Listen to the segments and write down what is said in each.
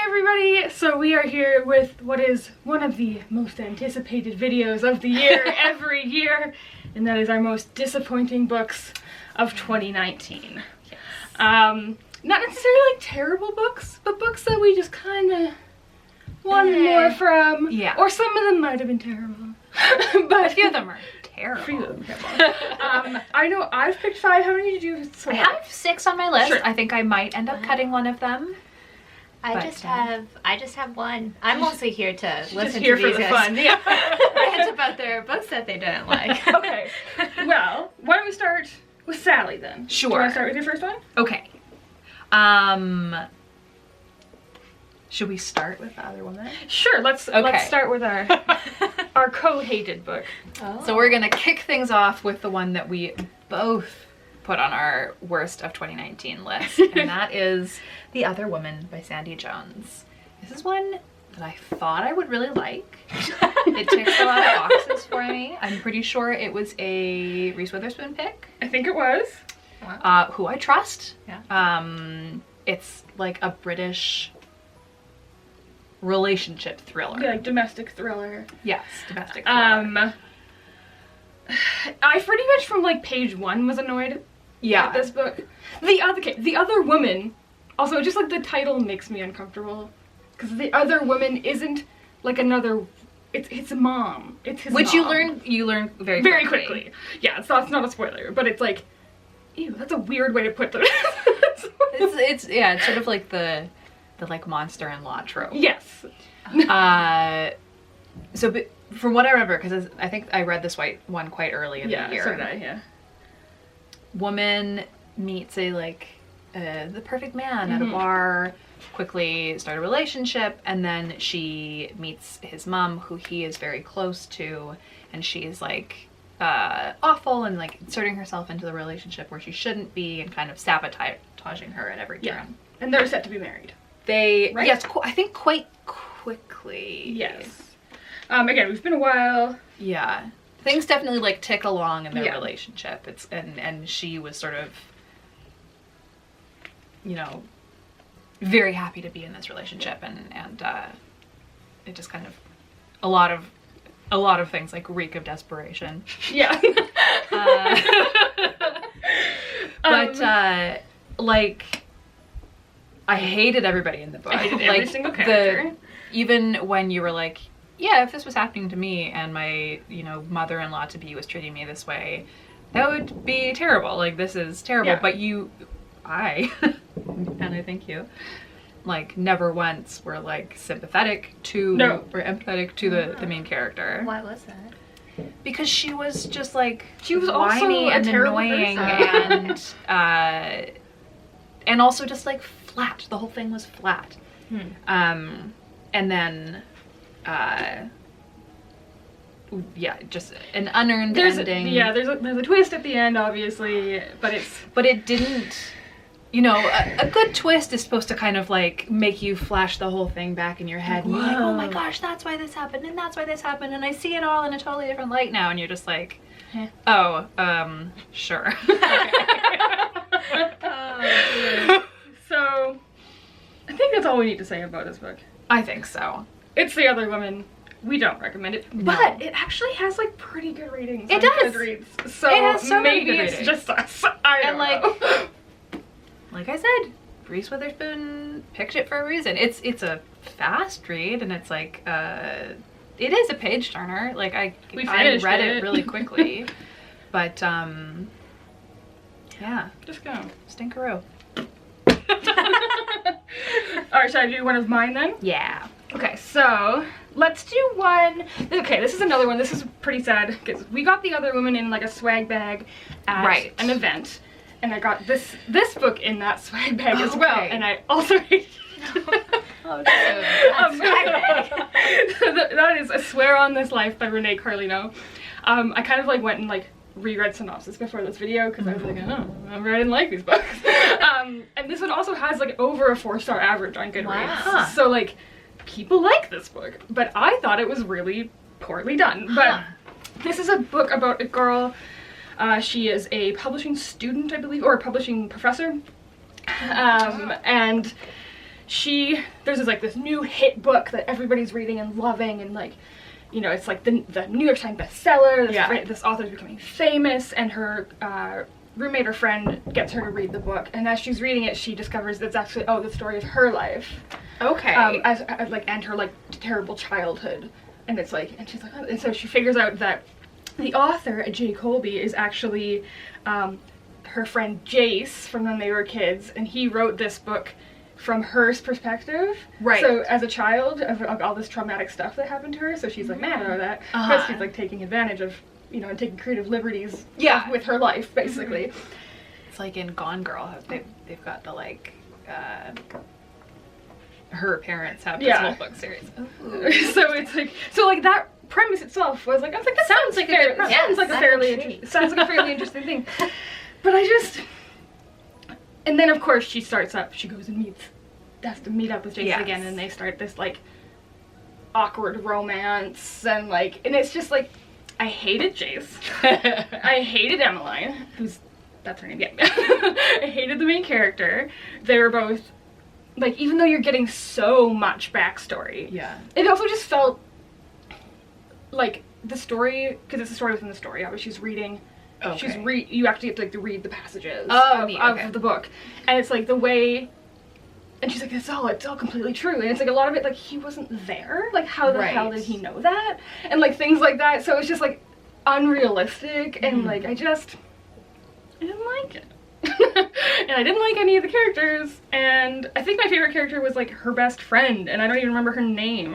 everybody! So we are here with what is one of the most anticipated videos of the year every year, and that is our most disappointing books of 2019. Yes. Not necessarily like terrible books, but books that we just kind of wanted more from. Yeah. Or some of them might have been terrible. But a few of them are terrible. A few of them terrible. I know I've picked 5. How many did you select? I have 6 on my list. Sure. I think I might end up cutting one of them. I just have one. I'm mostly here to listen here to for these the guys fun. Yeah. rant about their books that they didn't like. Okay. Well, why don't we start with Sally then? Sure. Do you want to start with your first one? Okay. Should we start with the other woman? Sure. Let's start with our co-hated book. Oh. So we're gonna kick things off with the one that we both put on our worst of 2019 list, and that is The Other Woman by Sandie Jones. This is one that I thought I would really like. It ticks a lot of boxes for me. I'm pretty sure it was a Reese Witherspoon pick. I think it was. Who I trust. Yeah. It's like a British relationship thriller. Yeah, like domestic thriller. Yes, domestic thriller. I pretty much from like page 1 was annoyed yeah. at this book. The Other Woman, also just like the title makes me uncomfortable, because The Other Woman isn't like another, it's a mom. It's his Which mom. you learn very quickly. Yeah, so it's not a spoiler, but it's like, ew, that's a weird way to put the it's sort of like the like monster-in-law trope. Yes. So but from what I remember, because I think I read this one quite early in the year. So did I, yeah. Woman meets the perfect man at a bar, quickly start a relationship, and then she meets his mom, who he is very close to, and she's like awful and like inserting herself into the relationship where she shouldn't be, and kind of sabotaging her at every turn. Yeah. And they're set to be married. Right? Yes, I think quite quickly. Yes. Again, it's been a while. Yeah. Things definitely like tick along in their relationship. And she was sort of, you know, very happy to be in this relationship, and it just kind of a lot of things like reek of desperation. Yeah. But like I hated everybody in the book. I hated like every single character. Even when you were like, yeah, if this was happening to me and my, mother-in-law to be was treating me this way, that would be terrible. Like, this is terrible. Yeah. But and I thank you, like, never once were like sympathetic to or empathetic to the main character. Why was that? Because she was just like, she was whiny also and a terrible annoying person. and also just like flat. The whole thing was flat. And then just an unearned ending. Yeah, there's a twist at the end, obviously, but it didn't. A good twist is supposed to kind of like make you flash the whole thing back in your head. And you're like, oh my gosh, that's why this happened, and that's why this happened, and I see it all in a totally different light now. And you're just like, oh, sure. So, I think that's all we need to say about this book. I think so. It's The Other Woman. We don't recommend it, but it actually has like pretty good ratings. It on does. Goodreads, so it has so maybe many good it's ratings. just us. I don't know. Like I said, Reese Witherspoon picked it for a reason. It's a fast read, and it's like it is a page turner. Like I read it really quickly, but yeah, just go stinkeroo. All right, should I do one of mine then? Yeah. Okay, so let's do one. Okay, this is another one. This is pretty sad because we got The Other Woman in like a swag bag at an event, and I got this book in that swag bag as well, and I also hated it. That is A Swear on This Life by Renee Carlino. I kind of like went and like reread synopsis before this video because I was like, oh, I didn't like these books. And this one also has like over a 4-star average on Goodreads. Wow. So like people like this book, but I thought it was really poorly done. But this is a book about a girl. She is a publishing student, I believe, or a publishing professor. And there's this new hit book that everybody's reading and loving, and like, you know, it's like the New York Times bestseller. This author's becoming famous, and her roommate or friend gets her to read the book, and as she's reading it, she discovers that it's actually the story of her life. Okay. And her like terrible childhood, and it's like, and she's like, and so she figures out that the author, J. Colby, is actually her friend Jace from when they were kids, and he wrote this book from her perspective. Right. So as a child of all this traumatic stuff that happened to her, so she's like mad about that. Because she's like taking advantage of, you know, and taking creative liberties with her life, basically. It's like in Gone Girl, how they've got the like her parents have this whole book series. So it's like, that premise itself was like, I was like, that sounds like a fairly interesting thing. But and then of course she goes and has to meet up with Jason again, and they start this like awkward romance, and it's just like, I hated Jace. I hated Emmeline, that's her name, I hated the main character. They were both, like, even though you're getting so much backstory, it also just felt like the story, because it's a story within the story, obviously she's reading. You actually have to read the passages of the book, and it's like the way, and she's like, it's all completely true, and it's like a lot of it, like, he wasn't there, like, how the hell did he know that, and like things like that. So it's just like unrealistic, and like I didn't like it. And I didn't like any of the characters, and I think my favorite character was like her best friend, and I don't even remember her name.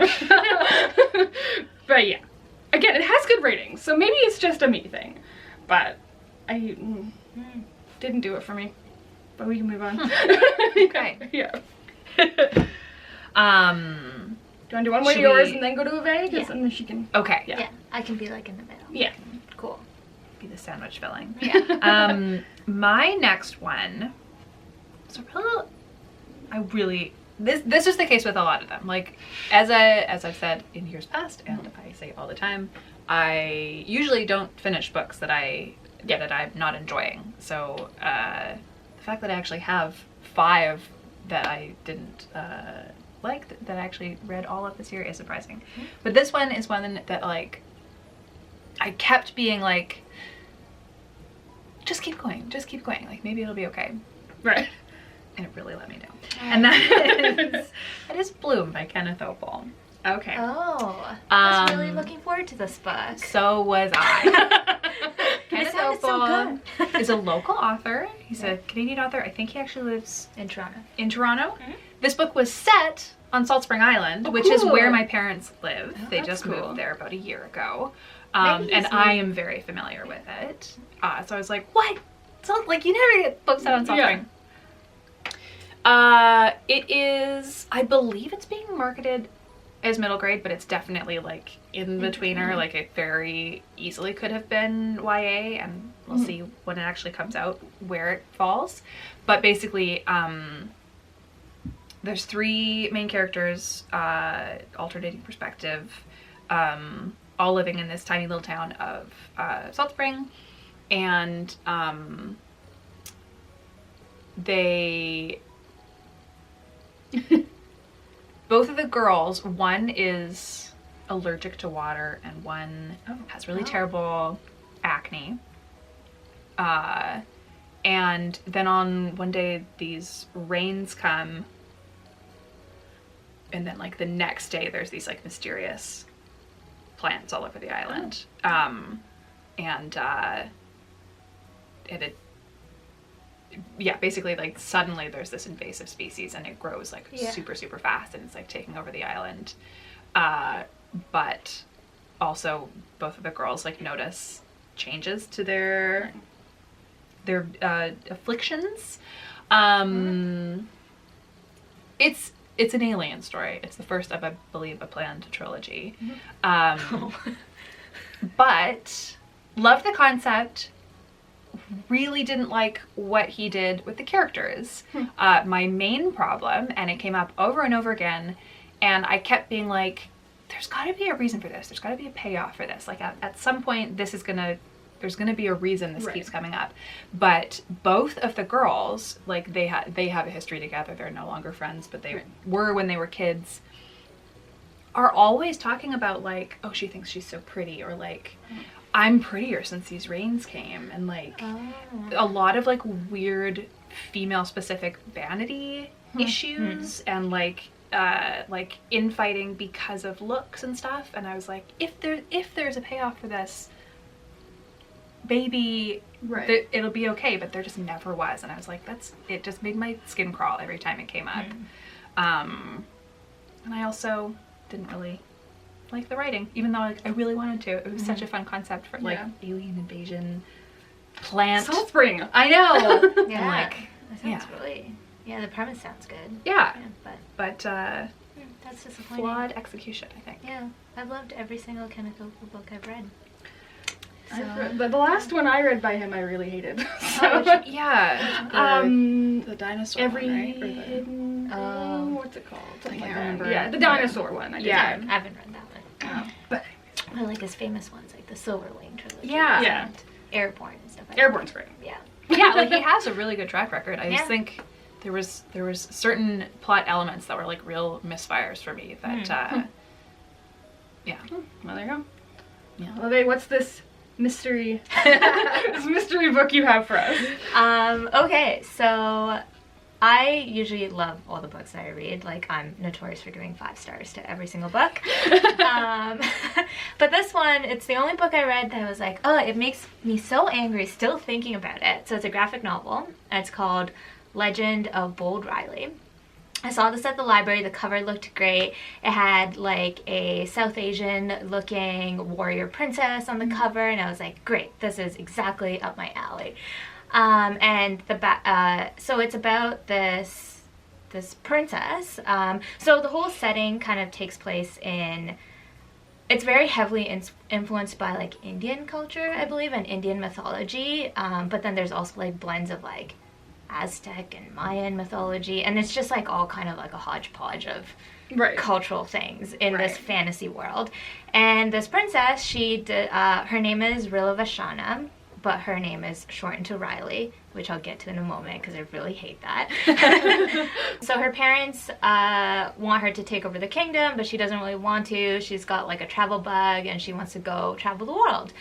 But yeah, again, it has good ratings, so maybe it's just a me thing. But I didn't do it for me. But we can move on. Okay. Yeah. Do you want to do one way to yours and then go to a vague? Yeah. And then she can. Okay. Yeah. I can be like in the middle. Yeah. Cool. Be the sandwich filling. Yeah. My next one. So this is the case with a lot of them. Like, as I've said in years past, and I say all the time, I usually don't finish books that I'm not enjoying. So the fact that I actually have 5 that I didn't like, that I actually read all of this year, is surprising. But this one is one that like I kept being like, just keep going, like maybe it'll be okay. Right. And it really let me down. And that is Bloom by Kenneth Oppel. Okay. Oh, I was really looking forward to this book. So was I. Kenneth Oppel is a local author. He's a Canadian author. I think he actually lives in Toronto. Mm-hmm. This book was set on Salt Spring Island, which is where my parents live. They just moved there about a year ago. And I am very familiar with it. So I was like, what? So, like, you never get books set on Salt Spring. It is, I believe it's being marketed as middle grade, but it's definitely like in betweener. Like, it very easily could have been YA, and we'll see when it actually comes out where it falls. But basically, there's 3 main characters, alternating perspective, all living in this tiny little town of Salt Spring, and they both of the girls, one is allergic to water and one has really terrible acne, and then on one day these rains come, and then like the next day there's these like mysterious plants all over the island. Basically, like, suddenly there's this invasive species, and it grows like super fast, and it's like taking over the island. But also both of the girls like notice changes to their afflictions. It's an alien story. It's the first of, I believe, a planned trilogy. But loved the concept. Really didn't like what he did with the characters. My main problem, and it came up over and over again, and I kept being like, there's got to be a reason for this. There's got to be a payoff for this. Like, at some point, this is gonna There's going to be a reason this Right. keeps coming up. But both of the girls, like, they have a history together. They're no longer friends, but they Right. were when they were kids. Are always talking about, like, oh, she thinks she's so pretty, or like, I'm prettier since these rains came, and like a lot of like weird female specific vanity issues and like infighting because of looks and stuff. And I was like, if there's a payoff for this, maybe Right. it'll be okay, but there just never was. And I was like, it just made my skin crawl every time it came up. And I also didn't really like the writing, even though like I really wanted to. It was such a fun concept for like alien invasion, plant. Salt Spring. I know. Yeah. Like, That sounds really. Yeah, the premise sounds good. yeah, But but that's disappointing. flawed execution, I think. Yeah, I've loved every single Kenneth Oppel book I've read. I've read- the last one I read by him, I really hated. So, Yeah. The dinosaur every one, right? Or the- hidden thing, what's it called? Something can't like that. remember. Yeah, the dinosaur one. I did Yeah. read. I haven't read that one. But I like his famous ones, like the Silver Wing trilogy. Yeah. Yeah. And Airborne and stuff like Airborne's great. that. Yeah. Yeah, like he has a really good track record. I Yeah. just think there was certain plot elements that were like real misfires for me that yeah. Well, there you go. Yeah. Well, babe, what's this mystery this mystery book you have for us? Okay, so I usually love all the books that I read. Like, I'm notorious for giving 5 stars to every single book. But this one, it's the only book I read that I was like, oh, it makes me so angry still thinking about it. So it's a graphic novel. And it's called Legend of Bold Riley. I saw this at the library. The cover looked great. It had like a South Asian looking warrior princess on the cover, and I was like, great, this is exactly up my alley. And so it's about this princess. So the whole setting kind of takes place it's very heavily influenced by like Indian culture, I believe, and Indian mythology. But then there's also like blends of like Aztec and Mayan mythology, and it's just like all kind of like a hodgepodge of Right. cultural things in this Right. fantasy world. And this princess, her name is Rilavashana, but her name is shortened to Riley, which I'll get to in a moment because I really hate that. So her parents want her to take over the kingdom, but she doesn't really want to. She's got like a travel bug and she wants to go travel the world,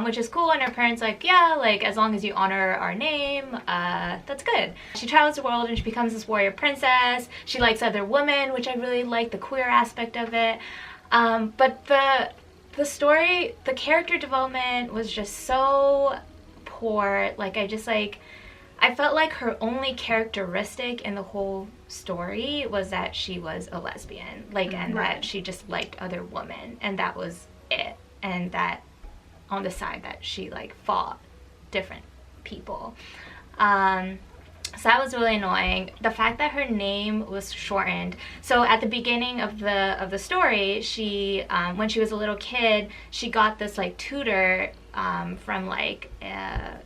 which is cool. And her parents like, yeah, like as long as you honor our name, that's good. She travels the world and she becomes this warrior princess. She likes other women, which I really like, the queer aspect of it. But the story, the character development was just so poor. Like I felt like her only characteristic in the whole story was that she was a lesbian, like, and that she just liked other women, and that was it. And that on the side that she like fought different people. So that was really annoying. The fact that her name was shortened. So at the beginning of the story, she when she was a little kid, she got this like tutor from like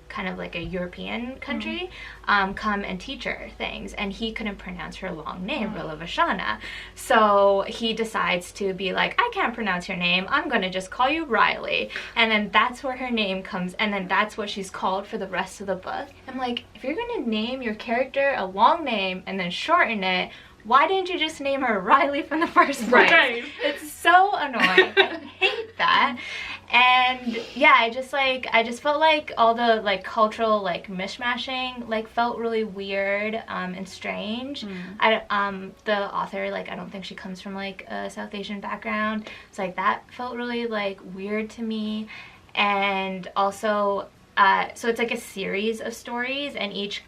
kind of like a European country come and teach her things, and he couldn't pronounce her long name, Rilavashana. So he decides to be like, I can't pronounce your name, I'm gonna just call you Riley. And then that's where her name comes, and then that's what she's called for the rest of the book. I'm like, if you're gonna name your character a long name and then shorten it, why didn't you just name her Riley from the first place? Right. It's so annoying. I hate that. And yeah, I just felt like all the like cultural like mishmashing like felt really weird and strange. The author, like, I don't think she comes from like a South Asian background. It's like that felt really like weird to me. And also so it's like a series of stories, and each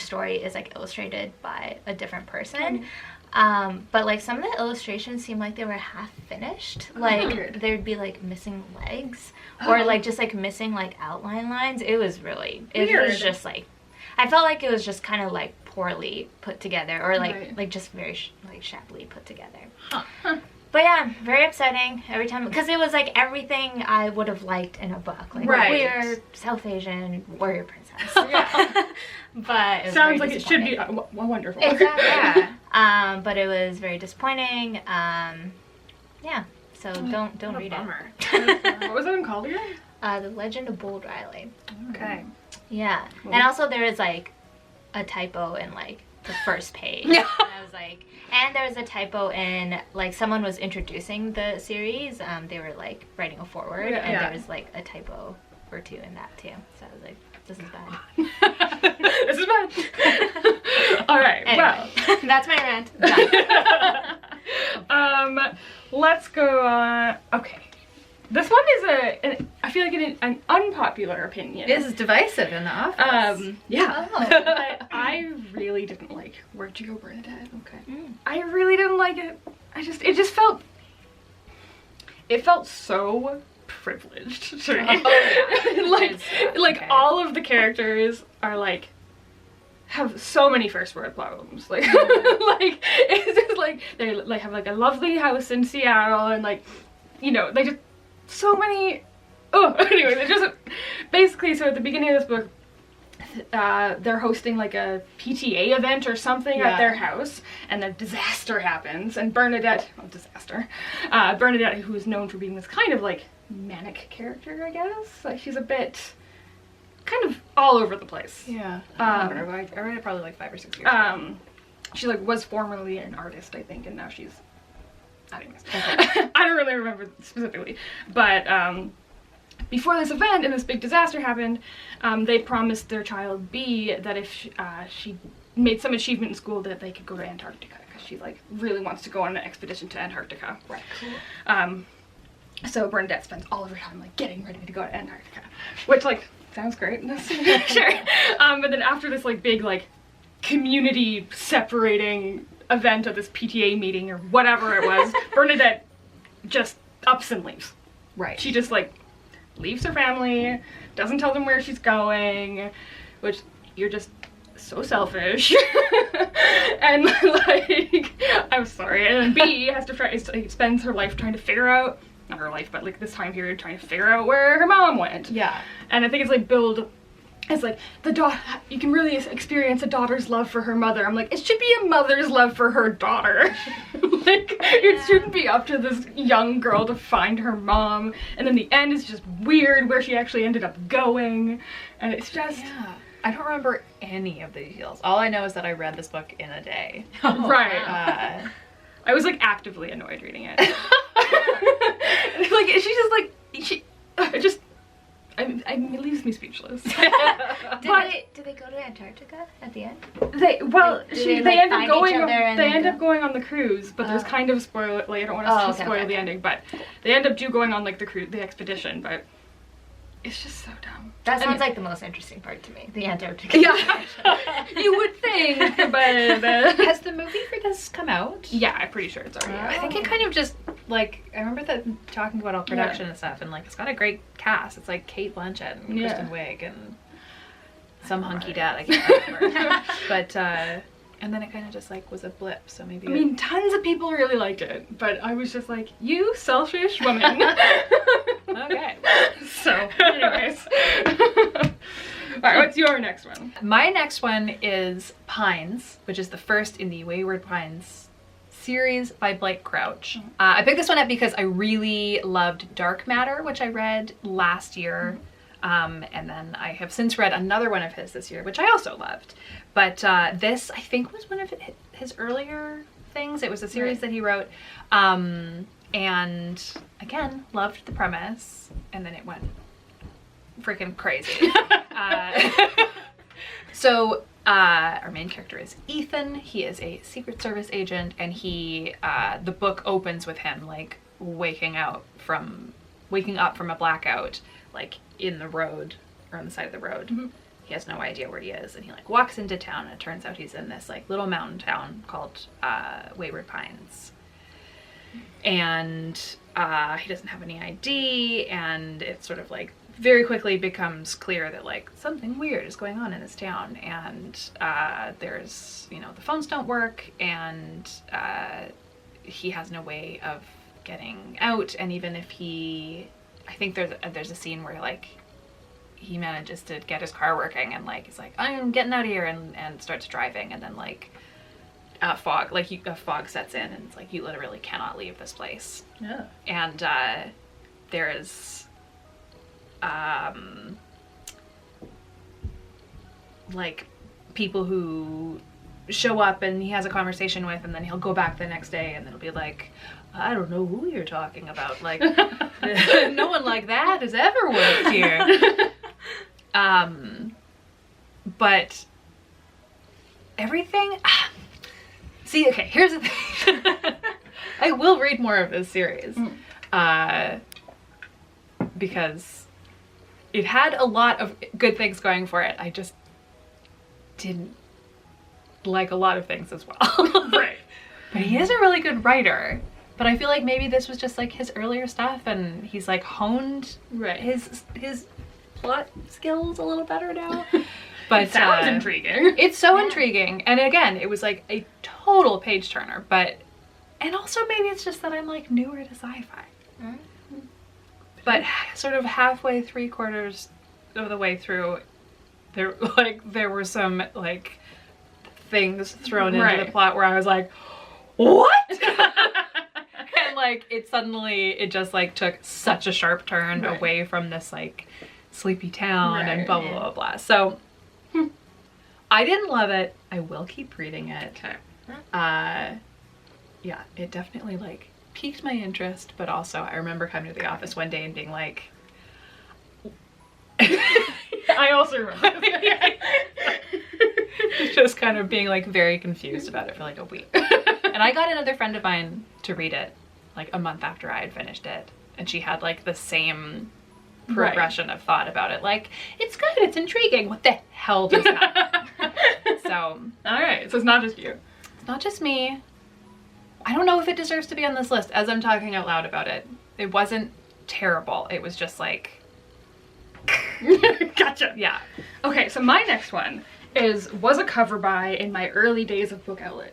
story is like illustrated by a different person. But like some of the illustrations seemed like they were half finished. Like Weird. there'd be like missing legs or like just like missing like outline lines. It was Weird. just like, I felt like it was just kind of like poorly put together, or like Right. like just very like shabbily put together. But yeah, very upsetting every time, because it was like everything I would have liked in a book, like Right. queer, South Asian, warrior princess. Yeah. But it was Sounds very like it should be disappointing. wonderful. Exactly. Yeah. But it was very disappointing. Yeah. So don't read Bummer. What was that one called again? The Legend of Bold Riley. Okay. Yeah. And also there is like a typo in like the first page. Yeah. And I was like, and there was a typo in like someone was introducing the series. They were like writing a foreword, and there was like a typo or two in that too. So I was like, this is bad. This is bad. All right. Anyway, Well, that's my rant. Done. Let's go on. Okay. This one is I feel like an unpopular opinion. It is divisive in the office. Yeah. Oh. But I really didn't like Where'd You Go, Bernadette? Okay. I really didn't like it. It just felt so privileged to me. Oh, yeah. like all of the characters are like have so many first world problems. Like like it's just like they like have like a lovely house in Seattle, and like, you know, they just so many anyway, it's just basically, so at the beginning of this book, they're hosting like a PTA event or something at their house, and a disaster happens, and Bernadette, Bernadette, who is known for being this kind of like manic character, I guess, like she's a bit kind of all over the place. Yeah. I read it probably like 5 or 6 years ago. She like was formerly an artist, I think, and now she's anyways. Okay. I don't really remember specifically, but before this event and this big disaster happened, they promised their child B that if she made some achievement in school, that they could go to Antarctica, because she like really wants to go on an expedition to Antarctica. Right. Cool. So Bernadette spends all of her time like getting ready to go to Antarctica, which like sounds great. Sure. But then after this like big like community separating event of this PTA meeting or whatever it was, Bernadette just ups and leaves. Right. She just like leaves her family, doesn't tell them where she's going, which you're just so selfish. And like, I'm sorry. And then B has to spends her life trying to figure out, not her life, but like this time period trying to figure out where her mom went. Yeah. And I think it's like it's like you can really experience a daughter's love for her mother. I'm like, it should be a mother's love for her daughter. Like, it shouldn't be up to this young girl to find her mom. And then the end is just weird where she actually ended up going. And it's just... Yeah. I don't remember any of the details. All I know is that I read this book in a day. Right. I was like actively annoyed reading it. Like, she's just like... it leaves me speechless. Did they go to Antarctica at the end? They end up going on the cruise, but there's kind of a spoiler. Like, I don't want to spoil the ending, but they end up going on like the expedition. But it's just so dumb. That sounds like the most interesting part to me. The Antarctica. Yeah, you would think, but has the movie for this come out? Yeah, I'm pretty sure it's already out. I think it kind of just like, I remember that talking about all production and stuff, and like it's got a great cast. It's like Kate Blanchett and Kristen Wiig and some hunky dad, I can't remember. But and then it kind of just like was a blip, so maybe I mean, tons of people really liked it, but I was just like, you selfish woman. Okay. So, anyways. Alright, what's your next one? My next one is Pines, which is the first in the Wayward Pines series by Blake Crouch. I picked this one up because I really loved Dark Matter, which I read last year. And then I have since read another one of his this year, which I also loved. But this, I think, was one of his earlier things. It was a series that he wrote. And again, loved the premise. And then it went freaking crazy. So our main character is Ethan. He is a Secret Service agent, and the book opens with him like waking up from a blackout, like in the road or on the side of the road. Mm-hmm. He has no idea where he is, and he like walks into town, and it turns out he's in this like little mountain town called Wayward Pines. And he doesn't have any ID, and it's sort of like very quickly becomes clear that like something weird is going on in this town, and there's, you know, the phones don't work, and he has no way of getting out. And even if I think there's a scene where like he manages to get his car working, and like he's like, I'm getting out of here, and starts driving, and then like a fog sets in, and it's like you literally cannot leave this place. Yeah. And there is like people who show up and he has a conversation with, and then he'll go back the next day and it'll be like, I don't know who you're talking about. Like, no one like that has ever worked here. But everything... See, okay, here's the thing. I will read more of this series. Because it had a lot of good things going for it. I just didn't like a lot of things as well. Right. But he is a really good writer. But I feel like maybe this was just like his earlier stuff and he's like honed his plot skills a little better now. But it sounds intriguing. It's so intriguing. And again, it was like a total page turner, and also maybe it's just that I'm like newer to sci-fi. But sort of halfway, 3/4 of the way through, there were some like things thrown into the plot where I was like, what? And like it just like took such a sharp turn away from this like sleepy town and blah blah blah blah. So I didn't love it. I will keep reading it. Okay. Yeah, it definitely like piqued my interest, but also I remember coming to the office one day and being like, I also remember. Just kind of being like very confused about it for like a week. And I got another friend of mine to read it like a month after I had finished it, and she had like the same progression of thought about it. Like, it's good, it's intriguing. What the hell does that? So, all right, so it's not just you. It's not just me. I don't know if it deserves to be on this list as I'm talking out loud about it. It wasn't terrible. It was just like... Gotcha. Yeah. Okay, so my next one was a cover buy in my early days of Book Outlet.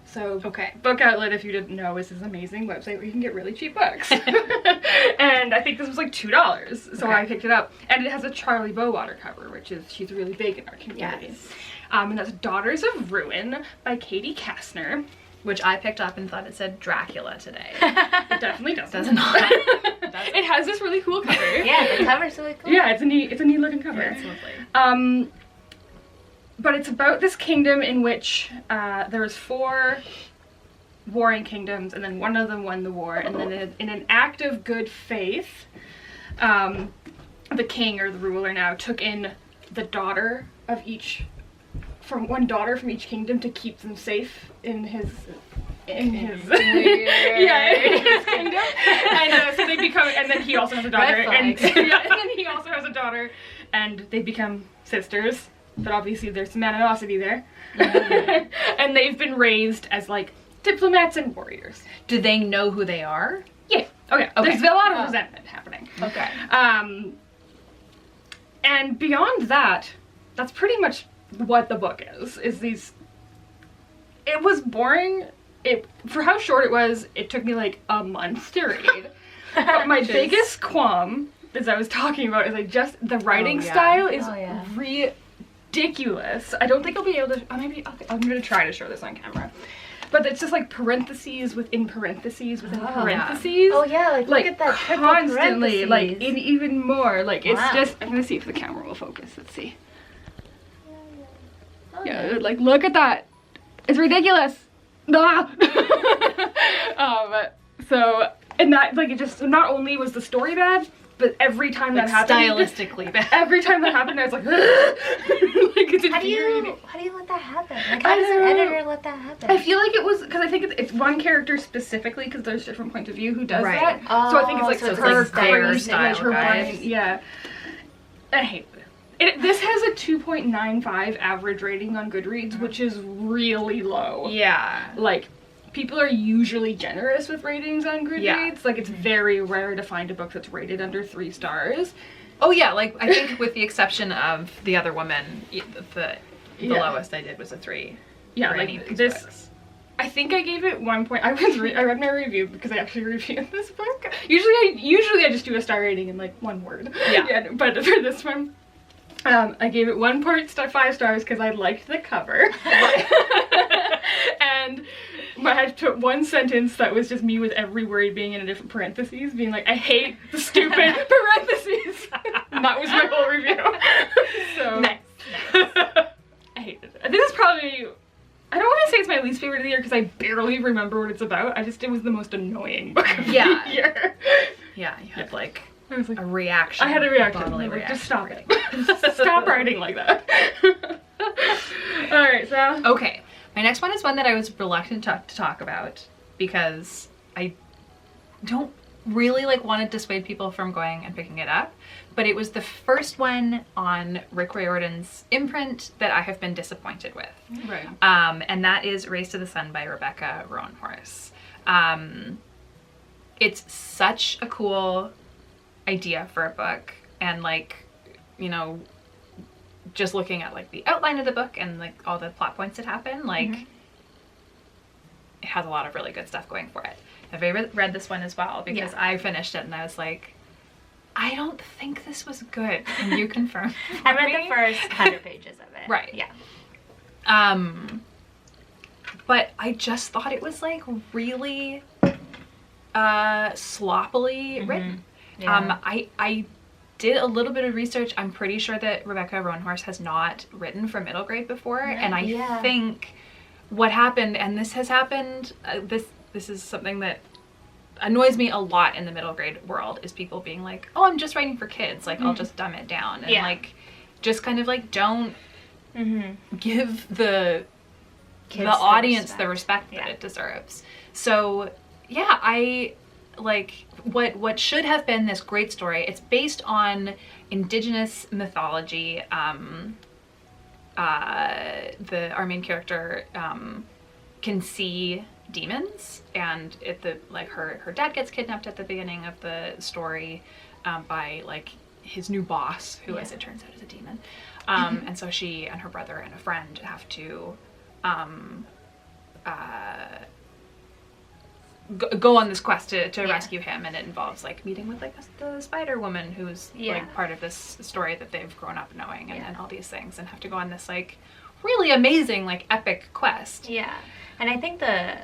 So, Book Outlet, if you didn't know, is this amazing website where you can get really cheap books. And I think this was like $2, so I picked it up. And it has a Charlie Bowater cover, she's really big in our community. Yes. And that's Daughters of Ruin by Katie Castner. Which I picked up and thought it said Dracula today. It definitely doesn't. Does not. It has this really cool cover. Yeah, the cover's really cool. Yeah, it's a neat looking cover. Yeah, it's lovely. But it's about this kingdom in which there's 4 warring kingdoms, and then one of them won the war, and then in an act of good faith, the king, or the ruler now, took in the daughter of each, one daughter from each kingdom to keep them safe in his in his kingdom. And so they become, and then he also has a daughter, and then he also has a daughter, and they become sisters. But obviously there's some animosity there. And they've been raised as like diplomats and warriors. Do they know who they are? Yeah. Okay. There's a lot of resentment happening. Okay. And beyond that, that's pretty much what the book is these... It was boring. For how short it was, it took me like a month to read. But my biggest qualm, as I was talking about, is the writing style is ridiculous. I don't think I'll be able to... maybe I'm going to try to show this on camera. But it's just like parentheses within parentheses within parentheses. Oh yeah, like look at that constantly, like in even more. Like it's just... I'm going to see if the camera will focus. Let's see. Yeah, like look at that. It's ridiculous. So, and that, like, it just, not only was the story bad, but every time that happened, stylistically bad. Every time that happened, I was like, like, it's infuriating. How do you let that happen? Like, how does an editor let that happen? I feel like it was, because I think it's one character specifically, because there's different points of view who does that. So I think it's like so her their style, her brain. Yeah. I hate it. This has a 2.95 average rating on Goodreads, which is really low. Yeah. Like, people are usually generous with ratings on Goodreads. Yeah. Like, it's very rare to find a book that's rated under 3 stars. Oh yeah, like, I think with the exception of The Other Woman, the lowest I did was a 3. Yeah, like, this... Books. I think I gave it 1 point. I read my review because I actually reviewed this book. Usually I just do a star rating in, like, 1 word. Yeah. But for this one... I gave it 1.5 stars because I liked the cover. And I had to put 1 sentence that was just me with every word being in a different parentheses, being like, I hate the stupid parentheses. and that was my whole review. So Nice. I hated it. This is probably, I don't want to say it's my least favorite of the year because I barely remember what it's about. It was the most annoying book of the year. Yeah, you had like I was like, a reaction. I had a reaction. bodily Like, reaction. just stop it. Just stop writing like that. Alright, so. Okay, my next one is one that I was reluctant to talk about because I don't really like want to dissuade people from going and picking it up, but it was the first one on Rick Riordan's imprint that I have been disappointed with. Right. And that is Race to the Sun by Rebecca Roanhorse. It's such a cool idea for a book, and like, you know, just looking at like the outline of the book and like all the plot points that happen, like it has a lot of really good stuff going for it. Have you read this one as well? Because I finished it and I was like, I don't think this was good. Can you confirm? I read the first 100 pages of it. Right. Yeah. But I just thought it was like really sloppily written. Yeah. I did a little bit of research. I'm pretty sure that Rebecca Roanhorse has not written for middle grade before, and I think what happened, and this has happened, this is something that annoys me a lot in the middle grade world, is people being like, oh, I'm just writing for kids, like I'll just dumb it down, and like just kind of like don't give the audience the respect that it deserves. So yeah, I like what should have been this great story. It's based on indigenous mythology. Our main character can see demons, and her dad gets kidnapped at the beginning of the story by like his new boss, who as it turns out is a demon. And so she and her brother and a friend have to go on this quest to rescue him, and it involves like meeting with like the spider woman who's like part of this story that they've grown up knowing, and all these things, and have to go on this like really amazing like epic quest. Yeah. And I think the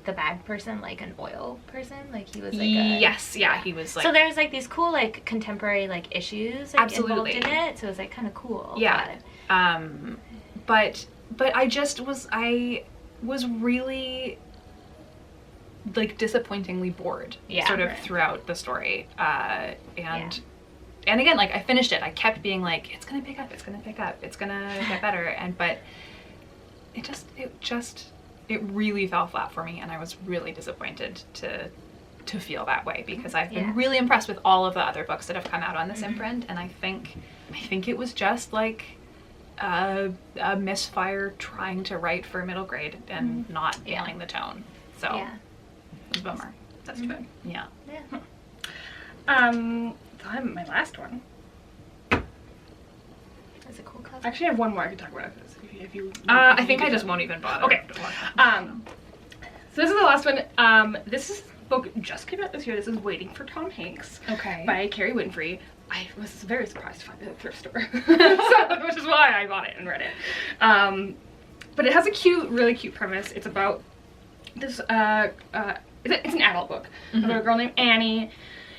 bad person like an oil person, like he was like he was like, so there's like these cool like contemporary like issues like involved in it, so it was like kind of cool. But I was really like disappointingly bored sort of throughout the story, and again, like I finished it, I kept being like, it's gonna pick up, it's gonna get better, but it really fell flat for me, and I was really disappointed to feel that way, because I've been really impressed with all of the other books that have come out on this imprint, and I think it was just like a misfire trying to write for middle grade and not nailing the tone. So it was a bummer. That's too bad. Yeah. My last one. That's a cool cover. Actually, I have one more I could talk about if you I think I just won't even bother. Okay. So this is the last one. This book just came out this year. This is Waiting for Tom Hanks. Okay. By Kerry Winfrey. I was very surprised to find it at the thrift store, which is why I bought it and read it. But it has a really cute premise. It's about this. It's an adult book about a girl named Annie.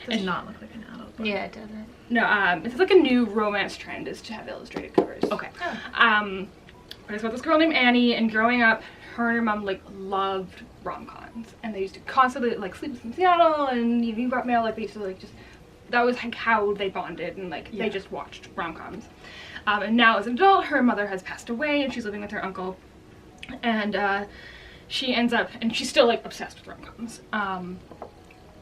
It does not look like an adult book. Yeah, it doesn't. No, it's like a new romance trend is to have illustrated covers. Okay. But it's about this girl named Annie, and growing up, her and her mom like loved rom-coms, and they used to constantly like Sleepless in Seattle and You Brought Mail, like they used to like just, that was like how they bonded, and like they just watched rom-coms. And now as an adult, her mother has passed away, and she's living with her uncle, and she ends up, and she's still like obsessed with rom-coms.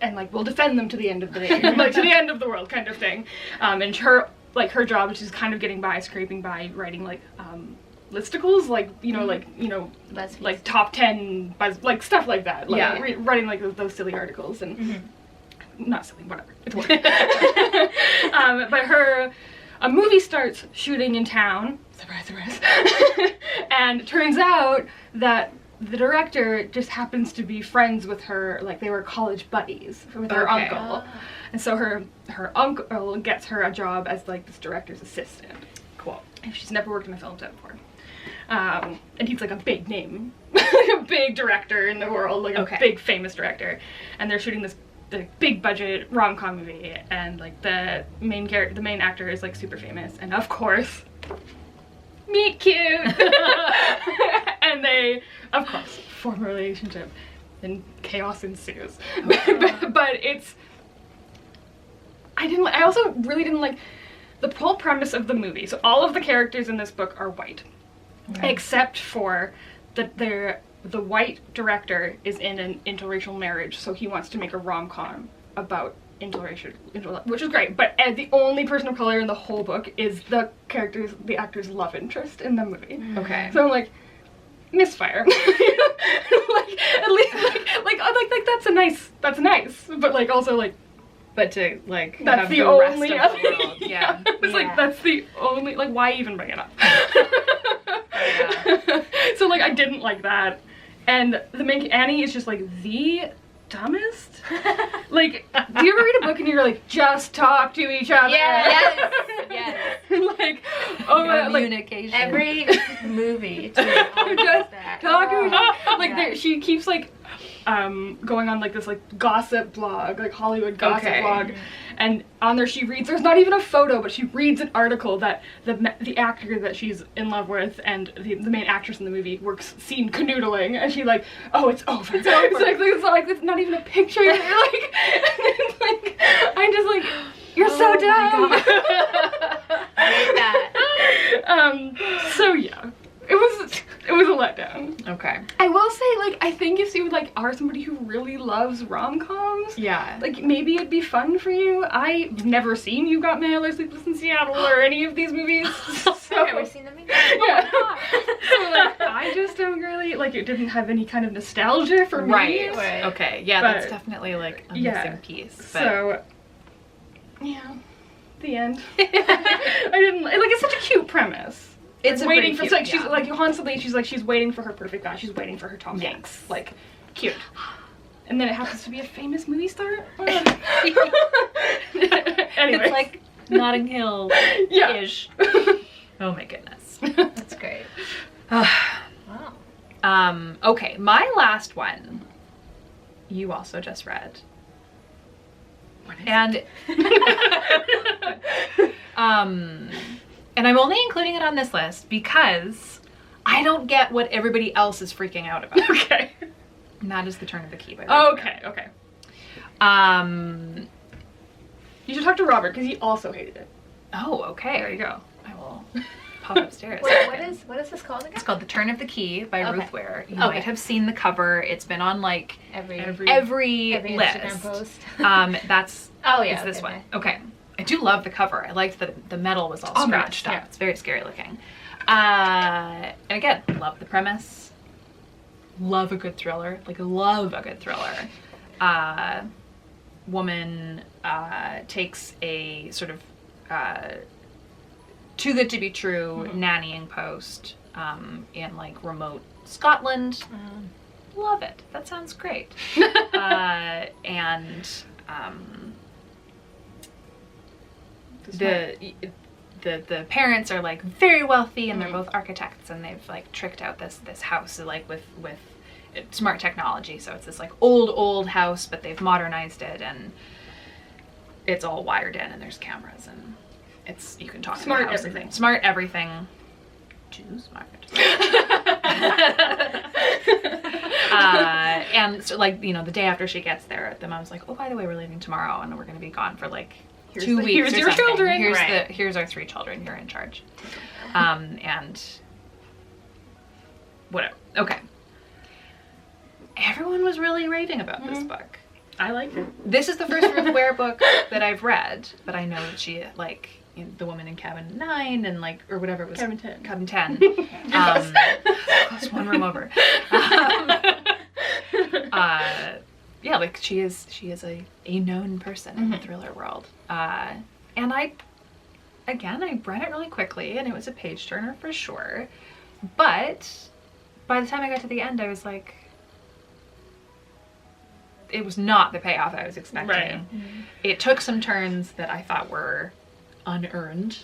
And like will defend them to the end of the day, like to the end of the world kind of thing. And her job, which is kind of getting by, scraping by, writing like listicles, like like top 10 like stuff like that, like writing like those silly articles, and not silly, whatever, it's work. But a movie starts shooting in town, surprise, and it turns out that the director just happens to be friends with her, like they were college buddies with her uncle. And so her uncle gets her a job as like this director's assistant. Cool. And she's never worked in a film set before. And he's like a big name, like a big director in the world, like a big famous director. And they're shooting this the big budget rom-com movie, and like the main actor is like super famous, and of course, meet cute, and they of course form a relationship, and chaos ensues. But it's, I also really didn't like the whole premise of the movie. So all of the characters in this book are white, except for the white director is in an interracial marriage, so he wants to make a rom-com about interracial, which is great. But the only person of color in the whole book is the actor's love interest in the movie. Okay. So I'm like, misfire. Like at least like that's nice, but like also like. But to like That's have the the only rest of the world, yeah. It's like that's the only, like, why even bring it up? So like I didn't like that, and the main Annie is just like the dumbest. Like, do you ever read a book and you're like, just talk to each other? Yes. Like, oh my, like Communication. Every movie too. just that. talk to each other. Like Yeah. she keeps like going on like this like gossip blog, like Hollywood gossip blog, and on there she reads, there's not even a photo, but she reads an article that the actor that she's in love with and the main actress in the movie were seen canoodling, and she like, oh, it's over. It's not even a picture. Like, and like I'm just like, you're so dumb. I hate that. So yeah, it was a letdown. Okay. I will say, like, I think if you like are somebody who really loves rom-coms, Yeah. like maybe it'd be fun for you. I've never seen You Got Mail or Sleepless in Seattle or any of these movies. So, I've never seen them either. yeah. So like I just don't really like, it didn't have any kind of nostalgia for me. Right. Okay. Yeah, But- that's definitely like a yeah. missing piece. But So yeah. The end. I didn't like, it's such a cute premise. it's a Waiting pretty for, cute, she's yeah. like constantly she's waiting for her perfect guy. She's waiting for her Tom Yes. Hanks. Like, cute. And then it happens to be a famous movie star. Anyway. It's like Notting Hill Yeah. ish. Oh my goodness. That's great. Wow. Okay, my last one you also just read. What is And and I'm only including it on this list because I don't get what everybody else is freaking out about. Okay. And that is The Turn of the Key by Ruth. Okay. Um You should talk to Robert because he also hated it. oh, okay. There you go. I will pop upstairs. Wait, what is this called again? It's called The Turn of the Key by Okay. Ruth Ware. You Okay. might have seen the cover. It's been on like Every every list. Instagram post. That's Oh yeah. is this okay, one. Okay. I do love the cover. I liked that the metal was all Oh, scratched nice, up. yeah. It's very scary looking. And again, love the premise. Love a good thriller. Like, love a good thriller. Woman takes a sort of too good to be true nannying post in like remote Scotland. Love it. That sounds great. And the parents are like very wealthy and they're both architects, and they've like tricked out this house like with smart technology. So it's this like old house, but they've modernized it and it's all wired in and there's cameras and it's, you can talk Smart to the house everything. and smart everything. Too smart. And so like, you know, the day after she gets there, the mom's like, oh, by the way, we're leaving tomorrow and we're going to be gone for like 2 weeks. Here's or your something. children. Right. Here's our 3 children. You're in charge. And whatever. Okay. Everyone was really raving about this book. I liked it. This is the first Ruth Ware book that I've read, but I know that she like, you know, The Woman in Cabin 9 and like, or whatever it was. Cabin 10. Cabin 10. Close one room over. Yeah, like she is a known person in the thriller world. And I read it really quickly and it was a page turner for sure. But by the time I got to the end, I was like, it was not the payoff I was expecting. Right. It took some turns that I thought were unearned.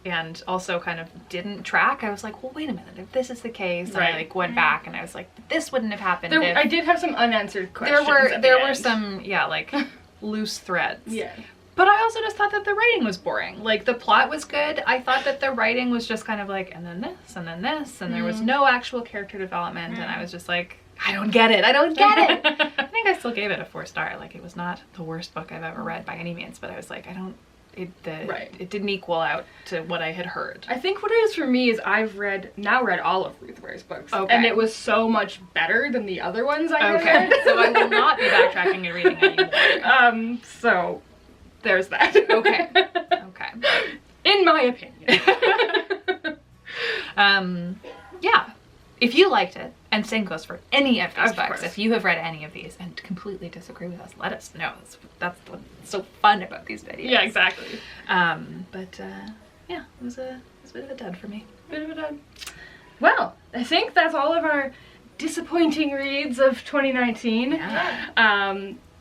and also kind of didn't track. I was like, well, wait a minute, if this is the case, and I Right. like went back and I was like, this wouldn't have happened. There, if I did have some unanswered questions. there were some, yeah, like loose threads. Yeah. But I also just thought that the writing was boring. Like, the plot was good. I thought that the writing was just kind of like, and then this, and then this, and there was no actual character development, and I was just like, I don't get it. I don't get it. I think I still gave it a 4-star. Like, it was not the worst book I've ever read by any means, but I was like, it didn't equal out to what I had heard. I think what it is for me is I've now read all of Ruth Ware's books. Okay. And it was so much better than the other ones I had Okay, read. so I will not be backtracking and reading anymore. So there's that. Okay. Okay. In my opinion. Yeah. If you liked it, and same goes for any of these Of books, course. if you have read any of these and completely disagree with us, let us know. That's what's so fun about these videos. Yeah, exactly. But yeah, it was a bit of a dud for me. Bit of a dud. Well, I think that's all of our disappointing reads of 2019. Yeah.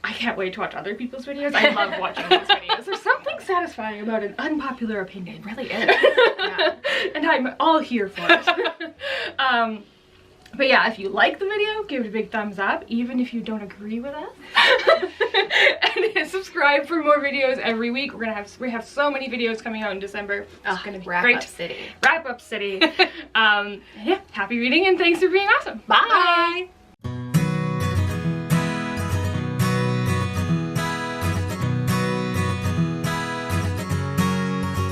I can't wait to watch other people's videos. I love watching these videos. There's something satisfying about an unpopular opinion. It really is. Yeah. And I'm all here for it. But yeah, if you like the video, give it a big thumbs up, even if you don't agree with us. And subscribe for more videos every week. We have so many videos coming out in December. It's gonna be great. City. Wrap up city. Yeah, happy reading and thanks for being awesome. Bye.